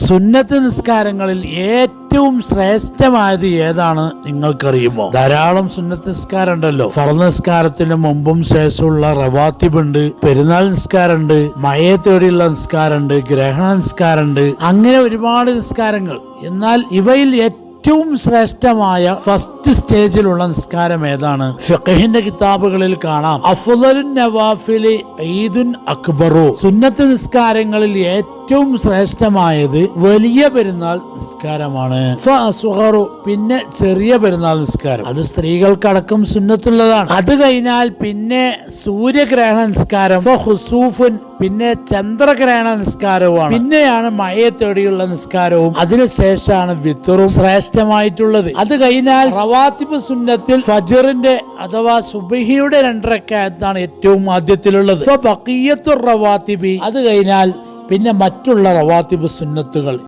സുന്നത്ത് നിസ്കാരങ്ങളിൽ ഏറ്റവും ശ്രേഷ്ഠമായത് ഏതാണ് നിങ്ങൾക്കറിയുമോ? ധാരാളം സുന്നത്ത് നിസ്കാരം ഉണ്ടല്ലോ. ഫർദ് നിസ്കാരത്തിന് മുമ്പും ശേഷമുള്ള റവാത്തിബ് ഉണ്ട്, പെരുന്നാൾ നിസ്കാരമുണ്ട്, മഴയത്തോടെയുള്ള നിസ്കാരമുണ്ട്, ഗ്രഹണ നിസ്കാരമുണ്ട്, അങ്ങനെ ഒരുപാട് നിസ്കാരങ്ങൾ. എന്നാൽ ഇവയിൽ ഏറ്റവും ശ്രേഷ്ഠമായ ഫസ്റ്റ് സ്റ്റേജിലുള്ള നിസ്കാരം ഏതാണ്? ഫിഖഹിന്റെ കിതാബുകളിൽ കാണാം, അഫ്ളലുൻ നവാഫിലി ഈദുൻ അക്ബറു. സുന്നത്ത് നിസ്കാരങ്ങളിൽ ഏറ്റവും ശ്രേഷ്ഠമായത് വലിയ പെരുന്നാൾ നിസ്കാരമാണ്. ഫഅസ്ഗറു, പിന്നെ ചെറിയ പെരുന്നാൾ നിസ്കാരം. അത് സ്ത്രീകൾക്കടക്കം സുന്നത്തുള്ളതാണ്. അത് കഴിഞ്ഞാൽ പിന്നെ സൂര്യഗ്രഹണ നിസ്കാരം, ഫഖുസൂഫുൻ, പിന്നെ ചന്ദ്രഗ്രഹണ നിസ്കാരവുമാണ്. പിന്നെയാണ് മഴയത്തോടെയുള്ള നിസ്കാരവും, അതിനുശേഷമാണ് വിത്റും ശ്രേഷ്ഠമായിട്ടുള്ളത്. അത് കഴിഞ്ഞാൽ റവാത്തിബ് സുന്നത്തിൽ ഫജ്റിന്റെ അഥവാ സുബ്ഹിയുടെ 2 റക്അത്താണ് ഏറ്റവും ആദ്യത്തിലുള്ളത്. ഫബഖിയത്തുർ റവാത്തിബി, അത് കഴിഞ്ഞാൽ പിന്നെ മറ്റുള്ള റവാത്തിബ് സുന്നത്തുകൾ.